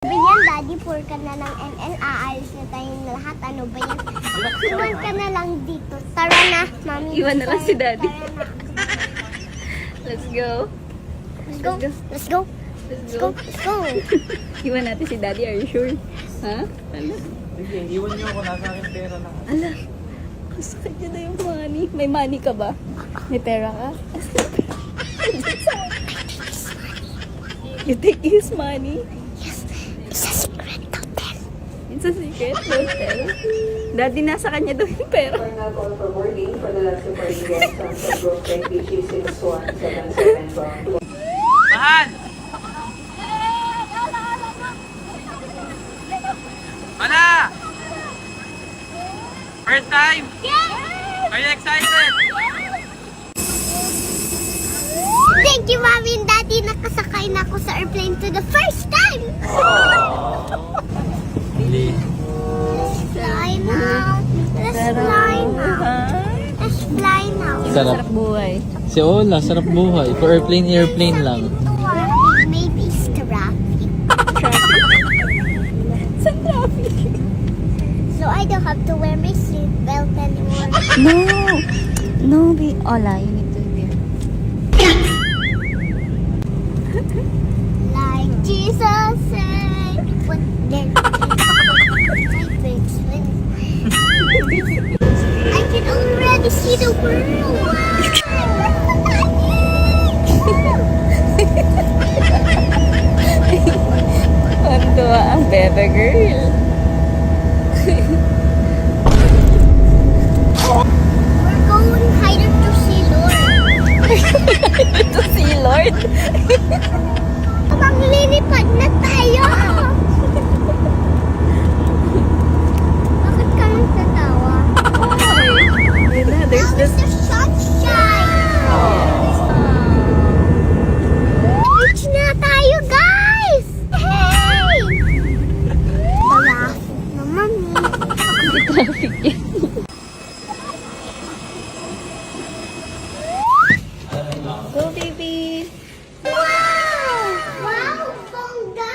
Ganyan, Daddy, pour ka na ng ML. Aalis na tayong lahat. Ano ba yan? Iwan ka na lang dito. Tara na, Mami. Iwan na lang si Daddy. Tara na. Let's go. Let's go. Let's go. Let's Let's go. go. Let's go. Iwan natin si Daddy, are you sure? Ha? Ala? Sige, iwan niyo ako. Nasa akin pera na. Ala? Kasakit niya na yung money. May money ka ba? May pera ka? You take his money? It's a secret. Don't tell. It's a secret. Don't tell. Daddy, nasa kanya daw yung pera. For now, call for boarding for the last supporting guests on Sunbrook PG 6177 bound. Mahal! Mana! First time? Are you excited? Thank you, Mommy and Daddy. Nakasakay na ako sa airplane to the first time. Really? Let's fly now. Let's fly now. Let's fly now. Sarap. buhay. Si Ola, sarap buhay. For airplane lang. Maybe it's traffic. Sa traffic. So I don't have to wear my seatbelt anymore. No. No, Ola, you need to wear. Like Jesus said, put their I can already see the world. Tuwa ang bebe girl. We're going higher to see Lord. To see Lord. Maglilipad na tayo. Bakit ka nagtatawa? Yun na, there's Now this... is the sunshine. Beach na tayo, guys! Hey! Malapit naman eh. Traffic yan. Go, baby! Wow! Wow, bongga!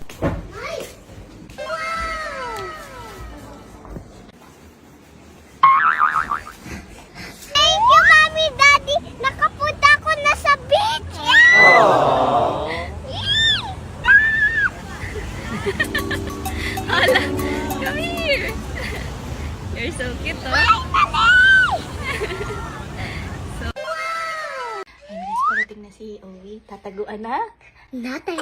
Nice! Wow! Thank you, Mommy, Daddy! Nakapunta ako na sa beach! Ola, come here! You're so cute, oh. Ay, guys, parating na si Owie. Tataguan na. Natin!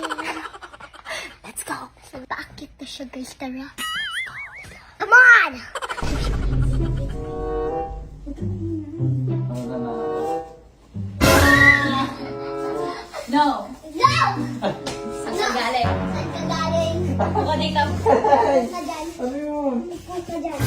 Let's go! So, paakit na siya, guys. Tara. Come on! No! No! Saan ka galing? Saan ka galing? Ako dito. Saan ka dyan? Ano yun? Saan ka dyan?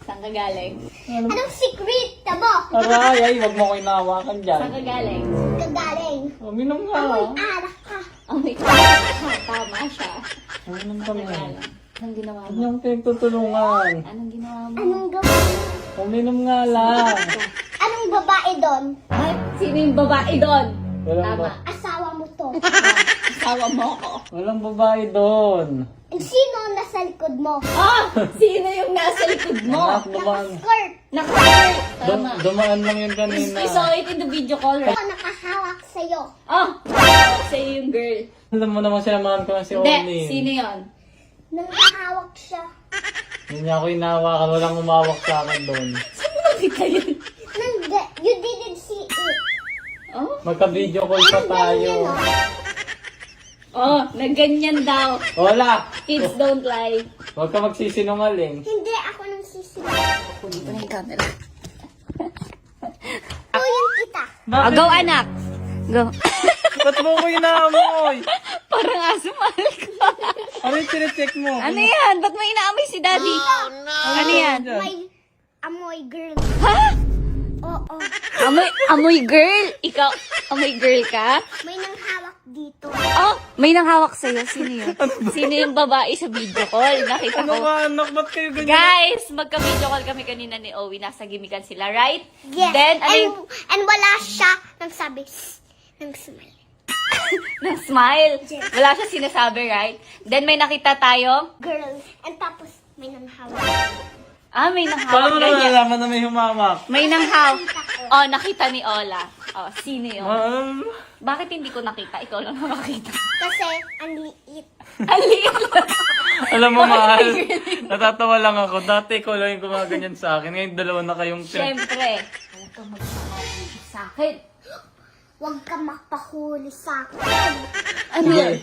Saan ka galing? Anong secret mo? Aray, ay, wag mo ko inawakan dyan. Saan ka galing? Saan ka galing? Uminom nga. Alak ka. Oh my God. Tama siya. Uminom Saan kami. ka galing? Anong ginawa Huwag mo? niyong pinagtutulungan. Anong ginawa mo? Anong gawin? Uminom nga lang. Anong babae doon? Ay, sino yung babae doon? Walang, Tama. Asawa mo to. Asawa mo ko. walang babae doon. Sino nasa likod mo? Ah! Sino yung nasa likod mo? Anak, dumaan. Naka-skirt. Nakakart! Tama. Dumaan lang yun kanina. We saw it in the video call, right? Ako nakahawak sa'yo. Oh! Sa'yo yung girl. Alam mo naman sinamahan ko lang si Hindi, Oli. sino yun? Nakahawak siya. Hindi niya ako inawakan. Walang umawak sa akin doon. Saan mo nakita yun? You didn't see it. Oh? Magka-video call pa tayo. Ganyan, oh. Oh, nagganyan daw. Wala! Kids don't lie. Huwag ka magsisinungaling. Hindi ako nang sisigaw. Kunin ko na yung camera. Tuyin kita. Oh, go anak! Go. Ba't mo ko inaamoy? Parang aso mahal ko. Ano yung chinecheck mo? Ano yan? Ba't mo inaamoy si daddy? Ano yan? May amoy girl. Ha? Oo. Amoy girl? Ikaw, amoy girl ka? May nanghawak dito. Oh, may nanghawak sa'yo. Sino yun? Sino yung babae sa video call? Nakita Ano ko. ba, anak? Ba't kayo ganyan? Guys, magka-video call kami kanina ni Owie. Nasa gimikan sila, right? Yes. Then, ano yung and wala siya nang sabi, nang smile. nang smile? Wala siya sinasabi, right? Then, may nakita tayo. Girl. And tapos, may nanghawak. Ah, may nanghawak. Paano mo ganyan. nalalaman na may humamak? May nanghawak. Oh, nakita ni Ola. Oh, sino yun? Bakit hindi ko nakita? Ikaw lang nakakita. Kasi, ang liit. Ang liit lang. Alam mo, mahal, natatawa lang ako. Dati ikaw lang yung gumaganyan sa akin. Ngayon, dalawa na kayong Siyempre. Huwag kang magpapahuli sa akin. Huwag ka mapahuli sa akin. Ano yun?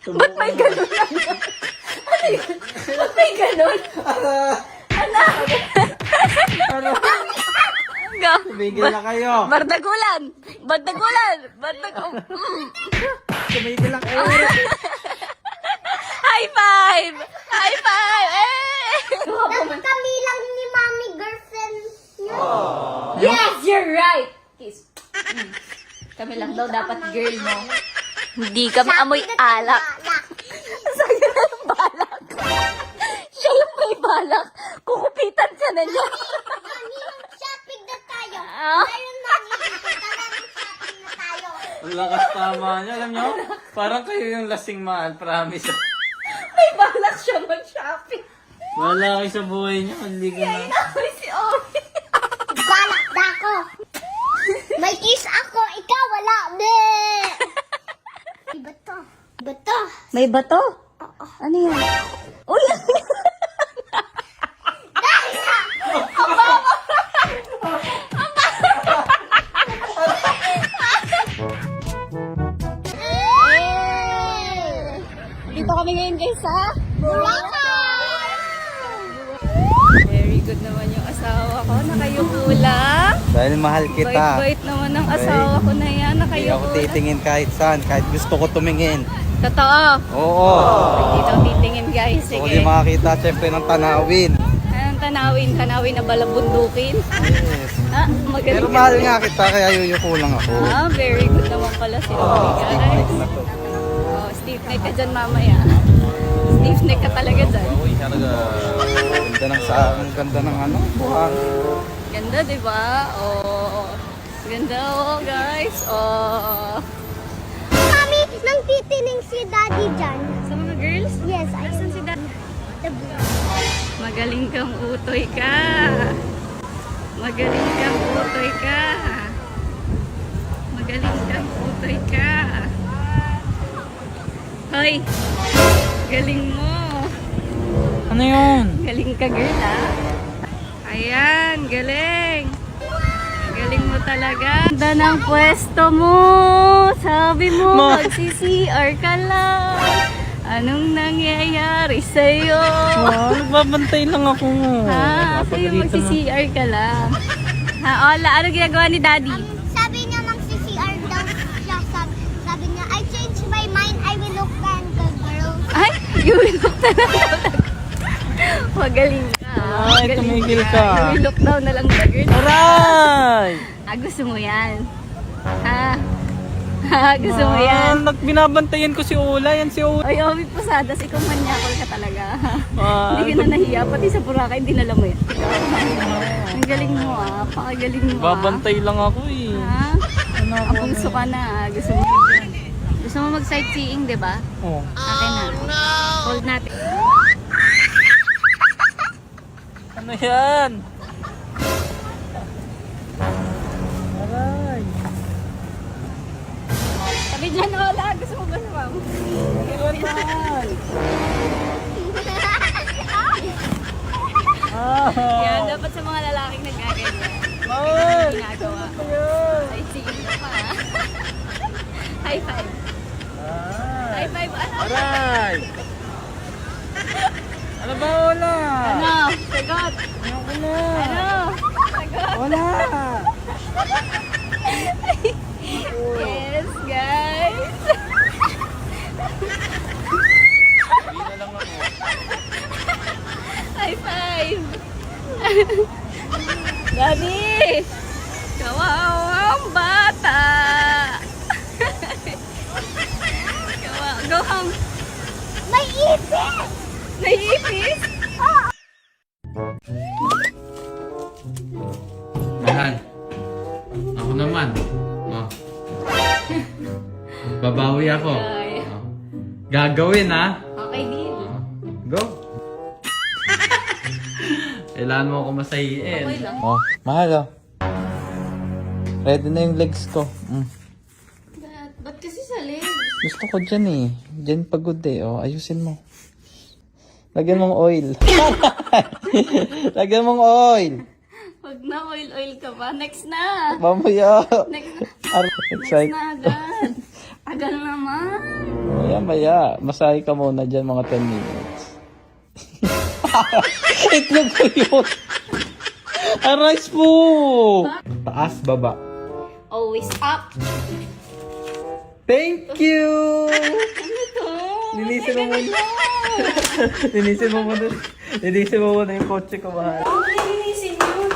Ba't may ganun? Ano yun? Ba't may ganun? Tumigil na kayo. Bardagulan! Bardagulan! Bardagulan! Tumigil na kayo. High five! High five! Eh! Kami lang ni Mami girlfriend niyo. Yes, you're right! Kiss. Kami lang daw dapat girl mo. Hindi kami amoy alak. Sa'yo na yung balak. Siya yung may balak. Kukupitan ka na niya. Shopping na tayo. Ah? Ayun Mami, tara ng shopping na tayo. Ang lakas tama niya, alam niyo? Parang kayo yung lasing mahal, promise. May balak siya mag-shopping. Wala kayo sa buhay niyo, hindi ka na. Ay, si Ovi. Balak na ako. May kiss ako, ikaw wala. Be! Iba to. Iba to. May bato? Ano yan? Uy! Dito kami ngayon guys ha? Very good naman yung asawa ko. Nakayuko lang. Dahil mahal kita. Bait naman ng asawa ko na yan. Hindi Nakayuko ako lang. titingin kahit saan, kahit gusto ko tumingin. Totoo. Oo. Dito titingin guys. Gusto ko Sige. din makakita syempre ng tanawin. Anong tanawin? Tanawin na balabundukin? Yes. Ah, magaling. Pero mahal nga kita, kaya yuyuko lang ako. Ah, very good naman pala si Ovi Stiff guys. neck na to. Oh, stiff neck ka dyan mamaya. Stiff neck ka talaga dyan. Ganda ng sa, ang ganda ng ano, buhang. Ganda, di ba? Oh, ganda oh guys. Oh. Mami, nang titining si Daddy dyan. Sa mga girls? Yes, Asan si Dad? the blue. Magaling kang utoy ka. Magaling kang utoy ka. Magaling kang utoy ka. Hoy! Galing mo. Ano yun? Galing ka, girl, ha? Ayan, galing. Galing mo talaga. Ganda ng pwesto mo. Sabi mo, mag-CCR ka lang. Anong nangyayari sa'yo? Nagbabantay lang ako. Ha? Sa'yo mag-CCR ka lang. Ha, Ola, ano ginagawa ni Daddy? Sabi niya mag-CCR daw siya. Sabi niya, I changed my mind. I will look and the girl. Ay, you will look na lang daw. Magaling ka. Ay, Magaling tumigil ka. You will look daw na lang the girl. Aray! Ah, gusto mo yan? Ha? Ha, gusto mo yan? Binabantayan ko si Ula. Yan si Ula. Ay, Ovi Posadas, ikaw manyakol ka talaga. Ah, Hindi ka na nahiya, pati sa Boracay, hindi nala mo yan. Ang galing mo pakagaling mo Babantay lang ako eh. Ha? Ang puso ka na gusto mo. Gusto mo mag-sightseeing, di ba? Oh. Akin na. Hold natin. Ano yan? Aray. Sabi dyan, Ola, gusto mo ba sa ma'am? Iwan mahal. Ah. Yan, dapat sa mga lalaking nagkaganyan. Mahal. Ginagawa. Ayan. Sightseeing ka pa. High five. Ah. High five, ano? Aray. Ano ba Ula? Ano? Sagot. Ayoko na. Ano? Sagot. Wala. Yes, guys. Hindi na lang ako. High five. Daddy! Kawawang bata! May ipis? Mahal. Ako naman. Oh. Babawi ako. Ay. Oh. Gagawin ha. Okay, deal. Oh. Go. Kailangan mo ako masahiin. Okay lang. Oh, mahal oh. Ready na yung legs ko. Ba't kasi sa legs? Gusto ko dyan eh. Dyan pagod eh. Oh, ayusin mo. Lagyan mong oil. Lagyan mong oil. Wag na, oil ka pa. Next na. Mamaya. Next na. Next Excited. na agad. Tagal naman. Maya. Masahe ka muna dyan mga 10 minutes. Itlog ko yun. Arise po. Taas, baba. Always up. Thank you. Ano to? Linisin mo muna. Linisin mo muna. Linisin mo muna yung kotse ko, mahal. Linisin yun.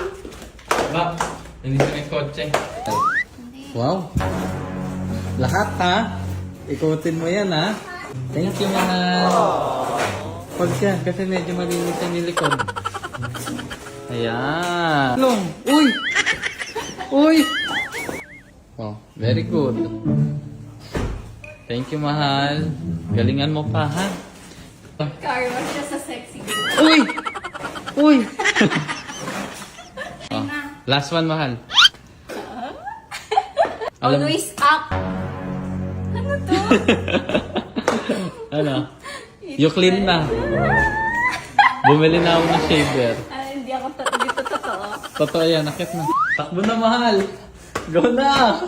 Ba, linisin mo yung kotse. Wow. Lahat ha. Ikutin mo yan ha. Thank you, mahal. Pag yan, kasi medyo malinis ang nilikod. Ayan. Long. Uy! Uy! Oh, very good. Thank you, mahal. Galingan mo pa, ha? Car wash siya sa sexy girl. Uy! Uy! Ay Oh, na. last one, mahal. Always up. Ano to? Ano? You clean na. Bumili na ako ng shaver. Hindi ako dito totoo. Totoo yan, nakit na. Takbo na, mahal. Go na!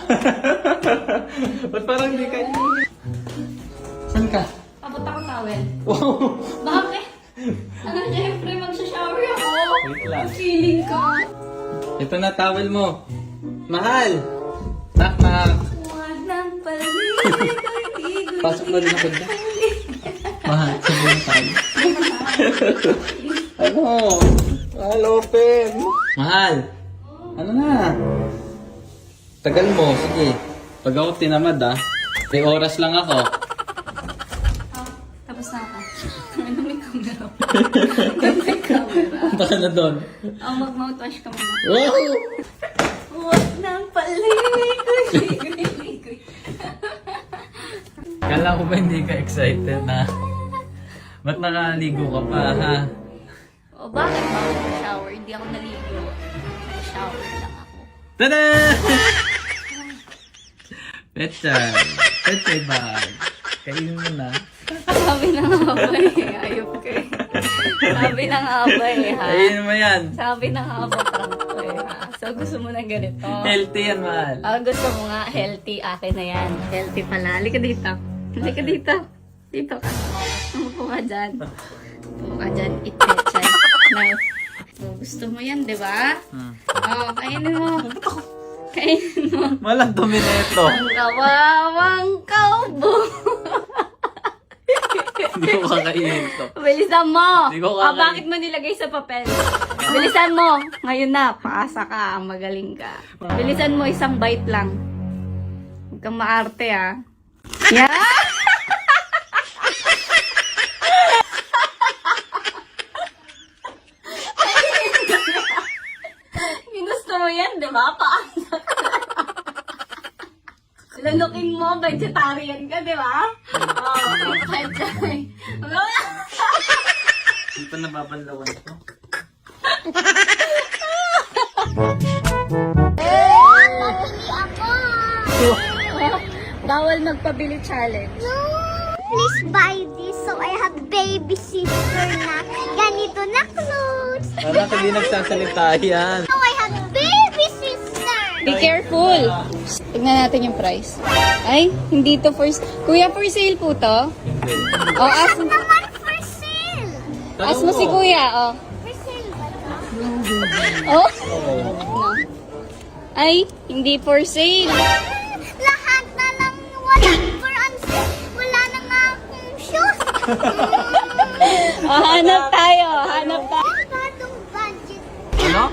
Ba't parang di ka... Saan ka? Abot ako towel. Wow! Bakit? Ano, syempre magsha-shower ako. Wait lang. Feeling ko. Ito na, towel mo. Mahal! Knock, knock. Huwag nang paligoy. Pasok na rin ako dyan. Mahal, sabihin tayo. Ano? Mahal, open. Mahal! Ano na? Tagal mo, sige. Pag ako tinamad may oras lang ako. Tapos na ako. Ano may camera? May camera. Punta ka na doon. Mag-mouthwash ka muna. Wow! Huwag nang paligoy. Kala ko ba hindi ka excited na? Ba't nakaligo ka pa ha? O bakit ba ako shower? Hindi ako naligo. Shower lang ako. Tada! Petchay. Petchay bag. Kainin mo na. Sabi ng abay, ayop ka eh. Sabi ng abay ha. Kainin mo yan. Sabi ng abay, prank ko eh ha. So gusto mo ng ganito? Healthy yan, mahal. Gusto mo nga healthy, akin na yan. Healthy pala. Halika dito. Halika dito. Dito ka. Umupo ka dyan. Umupo ka dyan. Itechay. Now, gusto mo yan, di ba? Kainin mo. Kainin mo. Walang dumi na ito. Ang kawawang kaubo. Hindi ko kakainin ito. Bilisan mo. Hindi ko kakain. Bakit mo nilagay sa papel? Bilisan mo. Ngayon na, paasa ka. Magaling ka. Bilisan mo, isang bite lang. Huwag kang maarte Yeah! Ginusto mo yan, di ba? Paasa ka. Lalukin mo, vegetarian ka, di ba? Oo, vegetarian. Hindi pa nababanlawan ito. Bawal magpabili challenge. No, please buy this so I have baby sister na ganito na clothes. Anak, hindi nagsasalita yan. So I have baby sister. Be careful! Tignan natin yung price. Ay, hindi to for... Kuya, for sale po to? Oh, Naman for sale. ask mo si kuya, oh. For sale ba ito? Oh? No. Ay, hindi for sale. Lahat na lang wala for wala na nga akong shoes. Oh, hanap tayo, hanap tayo. Batong budget. Ano?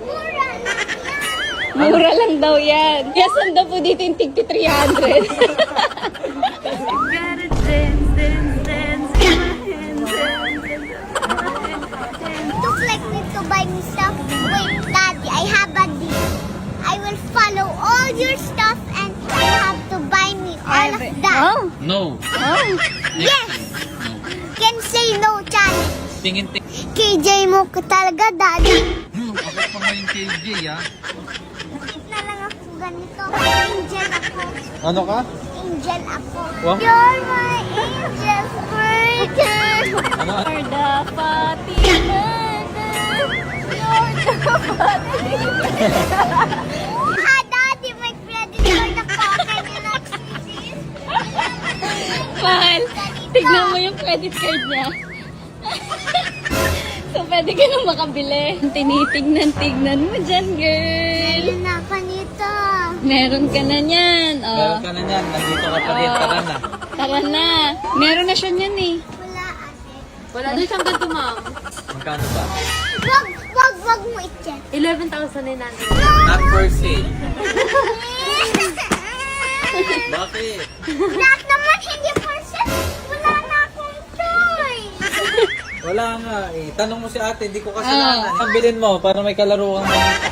Mura lang yan. Mura lang daw yan. Kaya saan daw po dito yung tigti 300? Gotta dance, dance, dance in my hands. No. Oh. Yes! Can say no challenge. Tingin. KJ mo ka talaga, daddy. Ako pa ngayon KJ, ha? Bakit na lang ako ganito? Angel ako. Ano ka? Angel ako. Wow. You're my angel virgin. Ano? You're the Fatima. You're the Fatima. Ah, daddy, may credit card na pocket yun ang sisis. Mahal, tignan mo yung credit card niya. So, pwede ka nang makabili. Tinitignan-tignan mo dyan, girl. Ayun na pa nito. Meron ka na niyan. Meron Oh. ka na niyan. Nandito ka pa rin. Tara na. Tara na. Meron na siya niyan eh. Wala ate. Wala na siyang ganito, ma'am. Magkano ba? Wag mo i-check. 11,900. Not for sale. Bakit? Lahat naman hindi percent. Wala na akong choice. Wala nga eh. Tanong mo si ate, hindi ko kasalanan. Ang bilin mo para may kalaro kang manita.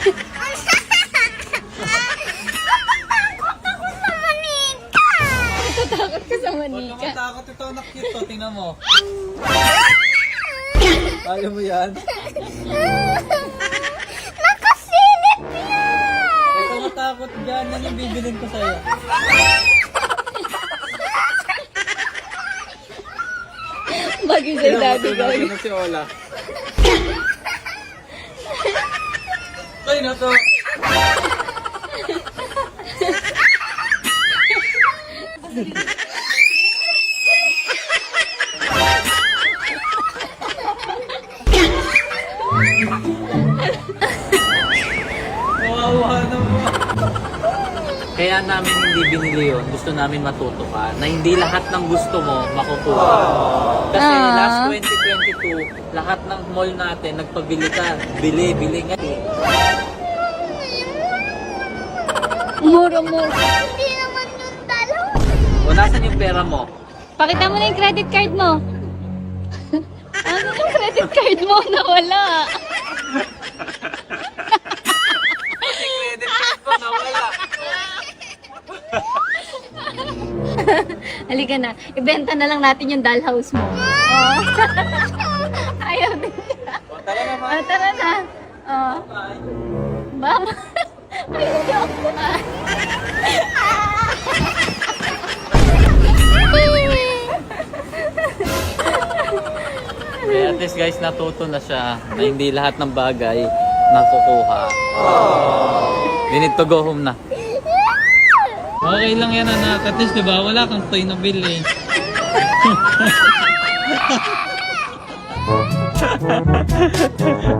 Natatakot ako sa manika. Takot ka sa Huwag manika. ka matakot, ito anak cute to. Tingnan mo. Kaya mo yan? Nakasilip yan. Huwag ka matakot dyan. Yan yung bibilin ko sa'yo. Bagay sa'yo, daddy, guys. na si Ola. Ay, na to. Kawawa naman. Kaya namin hindi binili yun. Gusto namin matuto ka na hindi lahat ng gusto mo makukuha. Kasi last 2022, lahat ng mall natin nagpabili ka. Bili nga. Mura-mura. Hindi naman yung dalawa. O nasan yung pera mo? Pakita mo na yung credit card mo. Ano yung credit card mo? Nawala. Credit card ko nawala. Halika na. Ibenta na lang natin yung dollhouse mo. Oh. Ayaw din niya. O tara na ma. Tara na. Oh. Bye. Mama. Ayun. Kaya at least guys, natuto na siya na hindi lahat ng bagay nakukuha. We need to go home na. Okay lang yan anak. At least diba, wala kang toy na bili.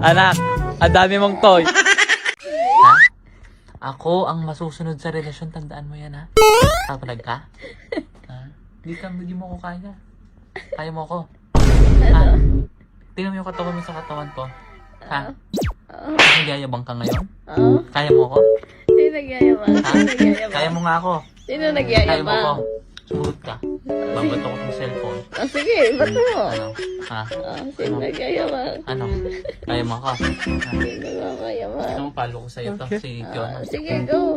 Anak, ang dami mong toy. Ha? Ako ang masusunod sa relasyon, tandaan mo yan ha? Kapalag ka? Ha? Hindi mo ko kaya. Kaya mo ko. Ha? Tingnan mo yung katawan mo sa katawan ko. Ha? Nagyayabang ka ngayon? Oh. Kaya mo ko? Sino nagyayabang? Ha? Sino nagyayabang? Kaya mo nga ako. Sino Kaya mo ko. nagyayabang? Sumunod ka. Babato ko ng cellphone. Oh, sige, bato mo. Ano? Ha? Oh, sino nagyayabang? Ano? Kaya mo ako. Ha? Sino nagyayabang? Gusto mo palo ko sa'yo to? Si Kiona. Sige, go.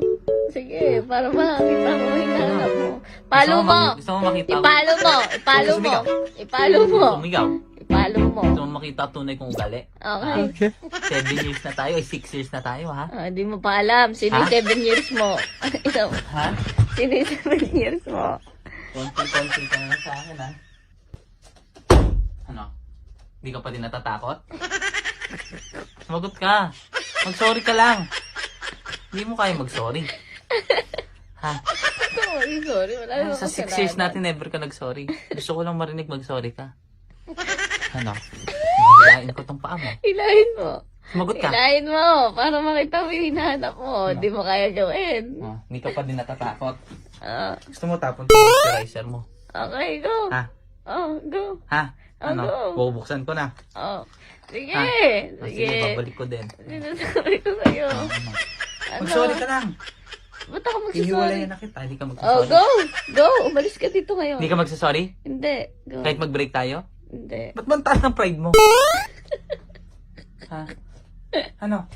Sige, para makakita mo yung hinahanap mo. Palo mo. Gusto mo makita ko? Ipalo mo. Ipalo mo. Sumigaw. Ipalo mo. Sumigaw. Ipalo mo. Gusto mo makita tunay kong ugali? Okay. 7 years na tayo, 6 years na tayo ha? Hindi mo pa alam. Sino yung Ha? 7 years mo? Ikaw. Ha? Sino yung 7 years mo? Konti-konti ka na sa akin ha? Ano? Hindi ka pa din natatakot? Sumagot ka. Mag-sorry ka lang. Hindi mo kaya mag-sorry. Ha? Sorry. Wala naman Sa 6 years natin, never ka nag-sorry. Gusto ko lang marinig mag-sorry ka. Ano? Hilahin ko tong paa mo. Hilahin mo. Sumagot ka. Hilahin mo. Para makita mo yung hinahanap mo. Hindi mo kaya gawin. Oh, hindi ka pa din natatakot. Gusto mo tapon yung moisturizer mo. Okay, go. Ha? Oh, go. Ha? Ano? Go. Bubuksan ko na. Oh. Sige. Ha? Oh, sige, Sige. babalik ko din. Sinasabi ko sa'yo. Ano? Ano? Mag-sorry ka lang. Ba't ako magsasorry? Ihiwalayan na kita. Hindi ka Oh, magsasorry. go. Go. Umalis ka dito ngayon. Hindi ka magsasorry? Hindi. Go. Kahit mag-break tayo? Hindi. Ba't man taas ng pride mo? Ha? Ano?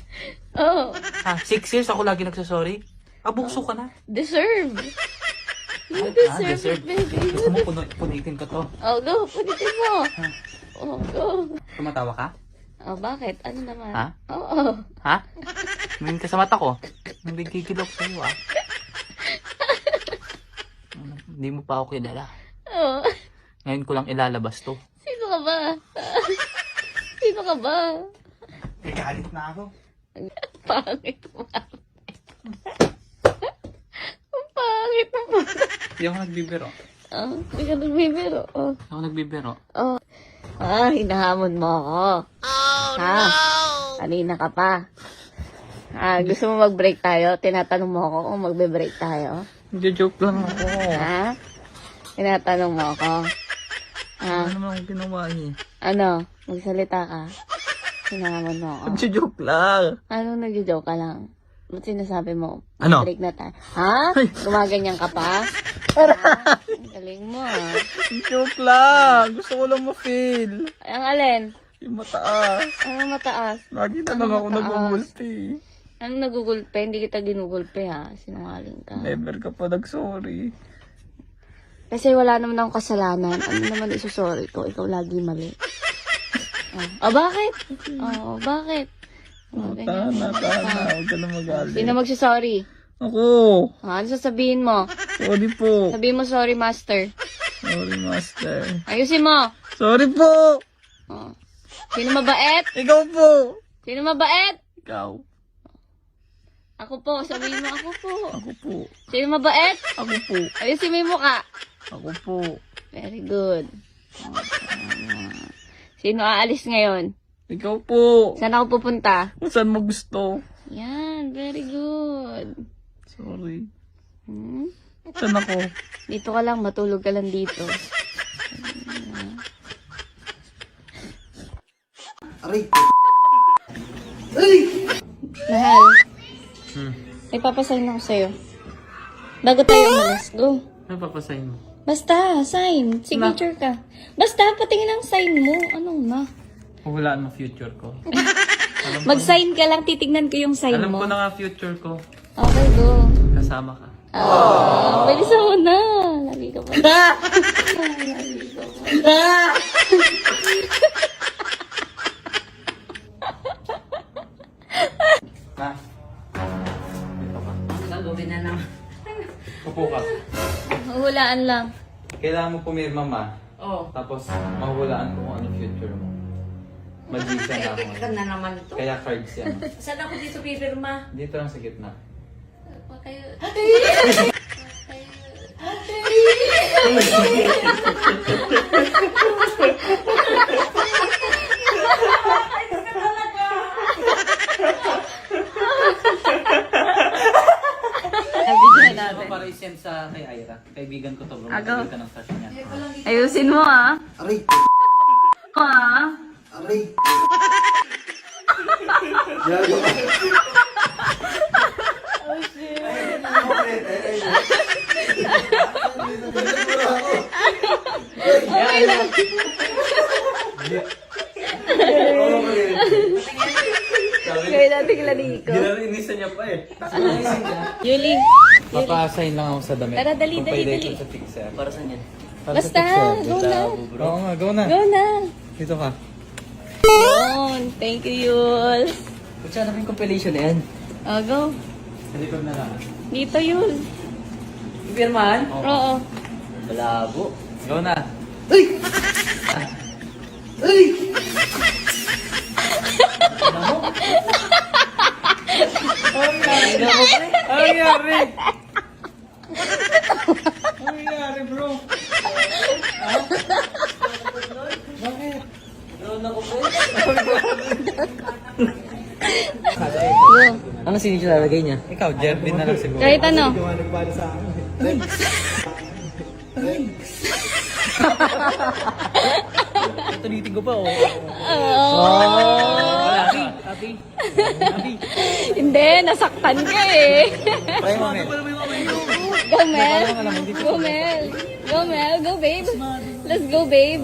Oh. Ha? 6 years ako lagi nagsasorry? Abukso ka na. Deserve. You deserve it, baby. Gusto mo punitin ko to? Oh, go. Punitin mo. Oh, go. Tumatawa ka? Oh, bakit? Ano naman? Ha? Oo. Ha? Tumingin ka sa mata ko. Hindi kikilok sa'yo ah. Hindi mo pa ako kilala. Oh. Ngayon ko lang ilalabas to. Sino ka ba? Sino ka ba? Galit na ako. Pangit mo. Ang pangit mo. Hindi ako nagbibiro. Oh, hindi ka nagbibiro. Oh. Ako nagbibiro. Oh. Ah, hinahamon mo ako. Oh, ha? Kanina ka pa. Ah, gusto mo mag-break tayo? Tinatanong mo ako kung magbe-break tayo? Joke lang ako. Ha? Tinatanong mo ako? Ha? Ano naman akong ginawa eh? Ano? Magsalita ka? Hinahamon mo ako? Joke lang. Ano nag-joke ka lang? Ba't sinasabi mo? Ano? Break na tayo. Ha? Gumaganyan ka pa? Ang galing mo ah. Joke lang. Gusto ko lang ma-feel. Ang alin? Yung mataas. Ano mataas? Lagi na Ano lang ako mataas? nagugulti. Anong nagugulpe? Hindi kita ginugulpe ha. Sinungaling ka. Never ka pa nag-sorry. Kasi wala naman akong kasalanan. Ano naman isusorry ko? Ikaw lagi mali. Oh, bakit? Oh, bakit? Oh, ganyan. Tana. Huwag ka na magalit. Sino magsasorry? Ako. Ano sasabihin mo? Sorry po. Sabihin mo sorry, master. Sorry, master. Ayusin mo. Sorry po. Oh. Sino mabait? Ikaw po. Sino mabait? Ikaw. Ako po. Sabihin mo ako po. Ako po. Sino mabait? Ako po. Ayusin mo yung mukha. Ako po. Very good. Oh, tama. Sino aalis ngayon? Ikaw po. Saan ako pupunta? Kung saan mo gusto. Yan, very good. Sorry. Hmm? Saan ako? Dito ka lang, matulog ka lang dito. Mahal, may papasign ako sa'yo. Bago tayo umalis, go. Ano papasahin mo? Basta, sign. Signature ka. Basta, patingin ang sign mo. Ano na? Hulaan mo future ko. Mag-sign ka lang, titignan ko yung sign Alam mo. ko na nga future ko. Okay, go. Kasama ka. Bilisan mo na. Lagi ka pa. Lagi ka pa. Ha? Dito ka. Gagawin na lang. Upo ka. Hulaan lang. Kailangan mo pumirma ma. Oh. Tapos mahulaan ko kung ano future mo. Magisa na ako. Ka na naman ito. Kaya cards yan. Saan ako dito pipirma? Dito lang sa gitna. Nabigyan natin. Para i-send sa kay Ira. Kaibigan ko to bro. Agaw. Magkabit ka ng crush niya. Ayusin mo ah. Aray, Ah. aray. Gago ka. Kaya natin kilaliko. Ginarinisan niya pa eh. Yuli. Papasign lang ako sa damit. Tara, dali, Kung dali, pwede dali. ko sa fixer. Para saan yan? Basta, go na. Oo nga, go na. Go na. Dito ka. Yun. Thank you, Yul. Ba't siya namin compilation na yan? Oh, go. Sa likod na lang. Dito, Yul. Pirmahan? Oo. Malabo. Go na. Ano nangyari? Ano nangyari, bro? Ha? Bakit? Drone ako, bro. Ano signature lalagay niya? Ikaw, Jervin na lang siguro. Kahit ano. Tulitin ko pa, oh. Hindi, nasaktan ka eh. Try mo, men. Go, Mel. Go, Mel. Go, Mel. Go, babe. Let's go, babe.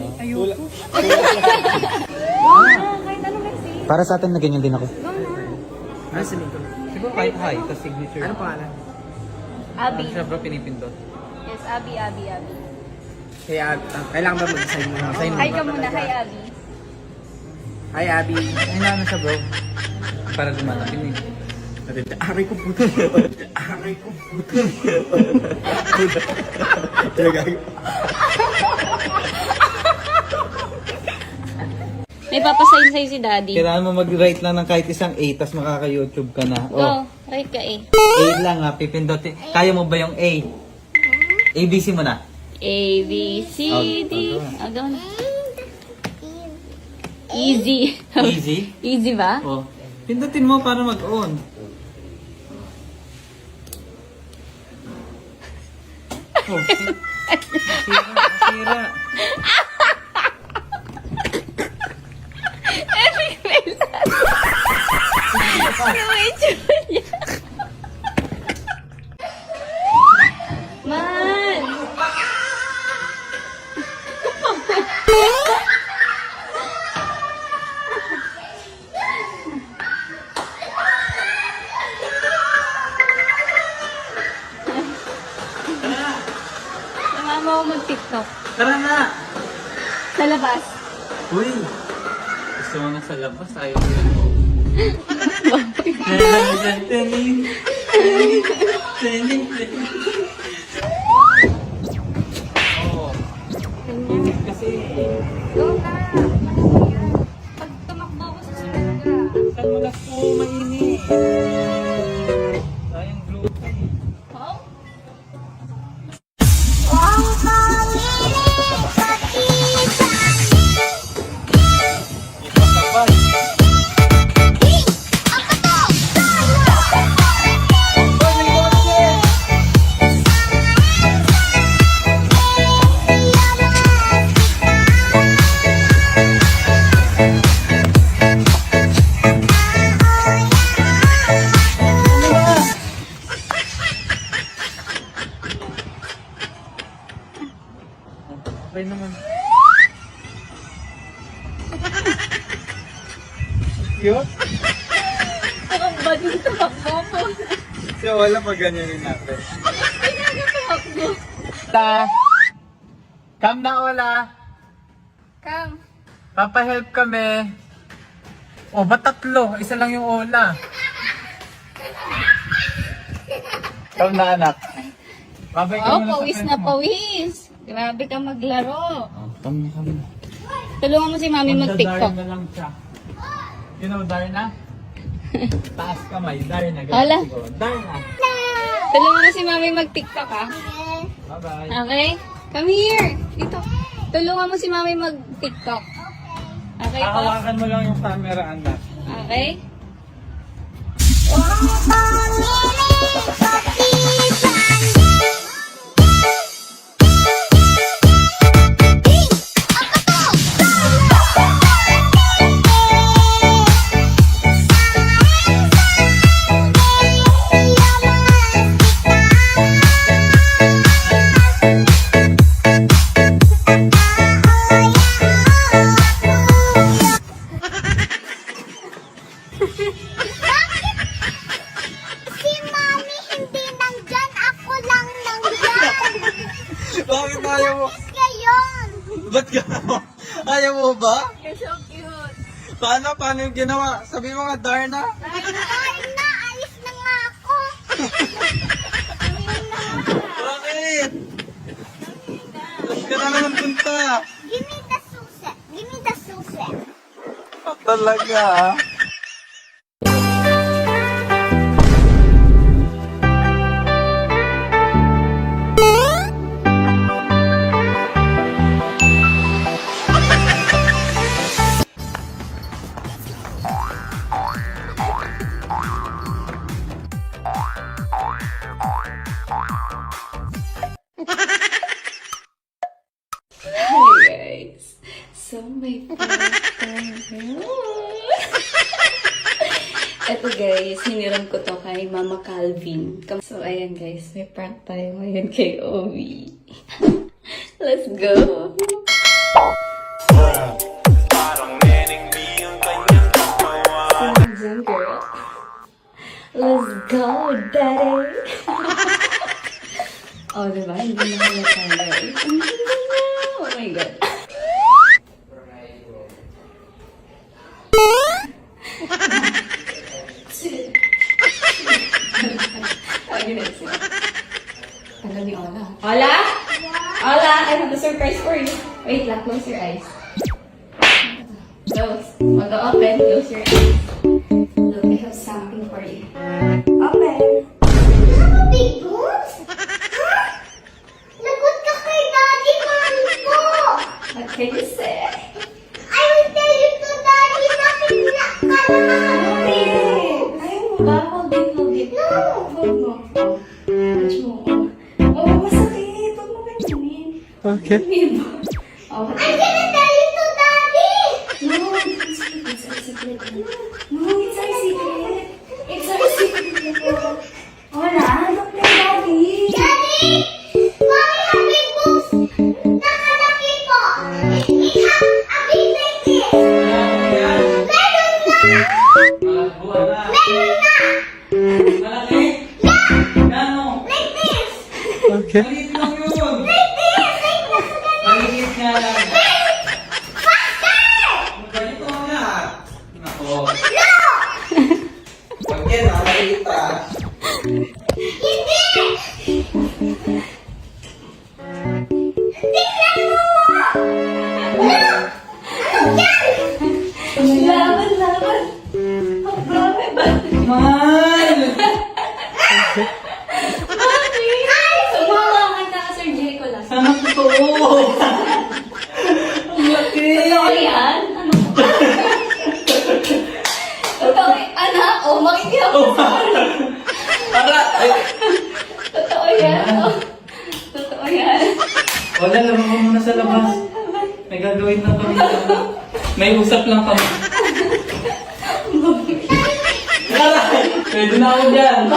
Para sa atin na ganyan din ako. Siguro kahit high, tapos signature. Ano pangalan? Abby. Siya bro, pinipindot. Yes, Abby. Kaya, kailangan ba mag-sign mo? Sign Hi ka muna, hi Abby. Hi, Abby. Ay, namin siya, bro. Para lumalakin eh. Aray ko puto. Aray ko puto. May papasign sa'yo si Daddy. Kailangan mo mag-write lang ng kahit isang A, tas makaka-YouTube ka na. Go, right ka eh. A lang ha, pipindutin. Kaya mo ba yung A? ABC mo na. A, B, C, D. Agaw na. Easy. Easy? Easy ba? Oh. Pindutin mo para mag-on. Oh. Sira. Ano ba itsura niya? Man! Sumama ako mag-TikTok. Tara na! Sa labas. Uy! Gusto mo na sa labas, ayaw ko yun. Go na! Pag tumakbo ako sa sunod ka. Saan mo na po mainit? Sayang glue. Oh? Okay naman. Cute? Ang bading tumakbo ko. So wala pa ganyanin natin. Tumakbo. Ta! Come na, Ola! Come. Papa-help kami. O, ba't tatlo? Isa lang yung Ola. Come na, anak. Babay ka Oh, muna sa pawis friends na mo. pawis. Grabe ka maglaro. Oh, come na kami. Tulungan mo si Mami mag-TikTok. Darna lang siya. You know Darna? Taas kamay, Darna. Hola. Darna. Tulungan mo si Mami mag-TikTok, ha? Bye-bye. Okay? Come here. Dito. Tulungan mo si Mami mag-TikTok. Okay po? Hawakan mo lang yung camera, anak. Okay? Si Mami hindi nandyan, ako lang nandyan. Bakit ayaw mo? Ngayon. Ba't gano'n? Ayaw mo ba? You're so cute. Paano yung ginawa? Sabi mo nga, Darna. Darna, alis na nga ako. Bakit? Saan ka na naman punta? Give me the susi. Give me the susi. Talaga, ah. Hi guys. So may Eto guys, hiniram ko to kay Mama Calvin. So ayan guys, may prank tayo ngayon kay Ovi. Let's go! Sinadyan, girl. Let's go, daddy! Oh, diba? Hindi na halata, guys. Ang ganda na! Oh my God. Tagal ni Ola. Ola? Ola, I have a surprise for you. Wait lang, close your eyes. Close. Mag-open, close your eyes. Look, I have something for you. Open. Big boobs? Huh? Lagot ka kay Daddy, Mami po! What can you say? I will tell you to Daddy na pinlak ka na! Ayaw mo ba? Hold it, hold it. No! Hold mo. Oh. Touch mo. Oh, masakit. Huwag mo ganyanin. Okay. Diba? Oh, I'm gonna tell you to Daddy! no, it's our secret. No, it's our secret. It's our secret. Hola, don't tell Daddy. Daddy! Mommy have big boobs! Nakalaki po! It has a big like this! Meron na! Meron na! Malaki? Yeah! Gano? Like this! Okay. Maliit lang yun. Like this! Like this! Maliit nga lang. Faster! Ganito na. Nako. No! Pag yan, maliit pa. Hindi! Tingnan mo! No! Ano yan? Laban, laban. Ang dami ba? Man! Mami! Sumawa ka na ka, Sir Jericho last. Sana totoo. Ang laki. Totoo yan? Ano? Totoo yan? Anak, oh, makikiyak ko sa Para. Ay. Totoo yan? Oh. Totoo yan? Wala, labang ko muna sa labas. May gagawin lang kami. May usap lang kami. Aray! Pwede na ako dyan.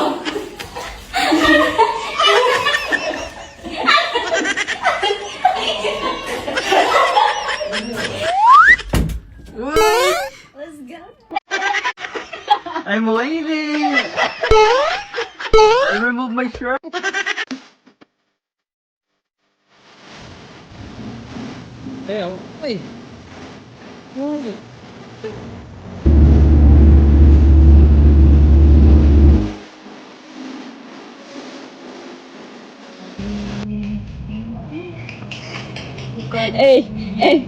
Let's go. I'm waiting. I remove my shirt. Hey, wait. Hey, hey.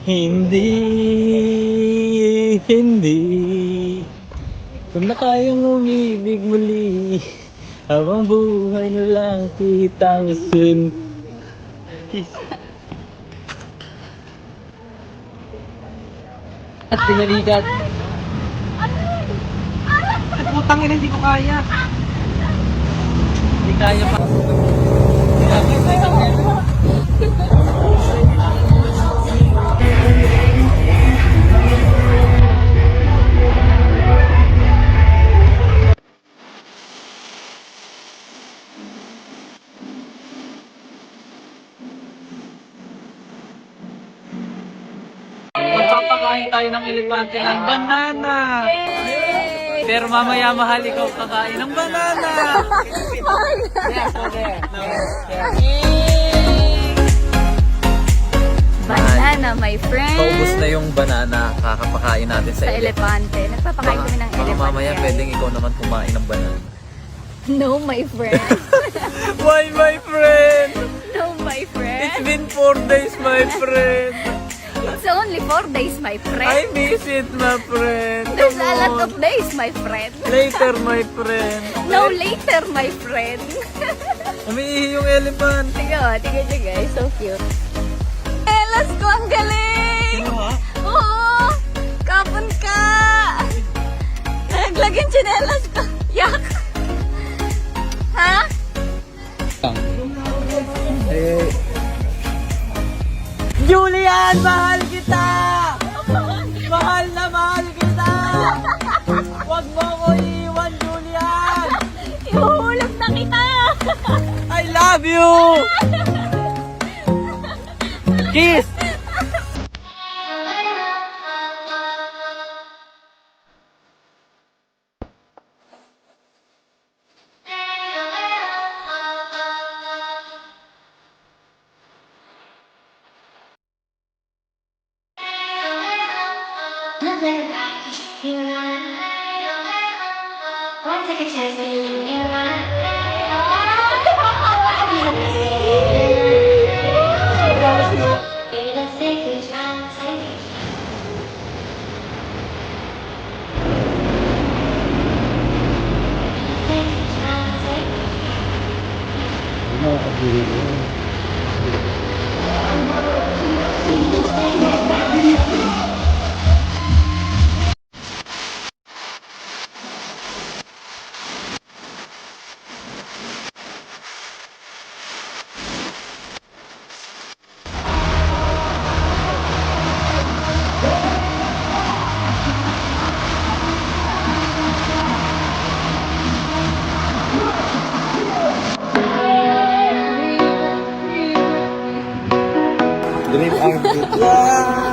Hindi kung na kayang umibig muli habang buhay na lang kitang sun. At pinalikat. Putang ina, hindi ko kaya. Hindi kaya pa. Magpapakain tayo ng elepante ng banana. Pero mamaya mahal ikaw kakain ng banana. Banana, my friend. Paubos na yung banana, kakapakain natin sa Sa elepante. Nagpapakain kami ng Baka elepante. mamaya pwedeng ikaw naman kumain ng banana. No, my friend. Why, my friend? No, my friend. It's been 4 days, my friend. It's only 4 days, my I friend. miss it, my friend. There's Come a lot on. of days, my friend. Later, my friend. No later, my friend. Umiihi yung elephant. Tingnan nyo guys. So cute. Eh, let's go. Ang galing! Oo! Kapon ka! Naglagyan tsinelas ko. Yak! Ha? Julian, mahal kita! Mahal na mahal kita! Huwag mo ako iiwan, Julian! Ihuhulog na kita! I love you! Kiss! Dream ang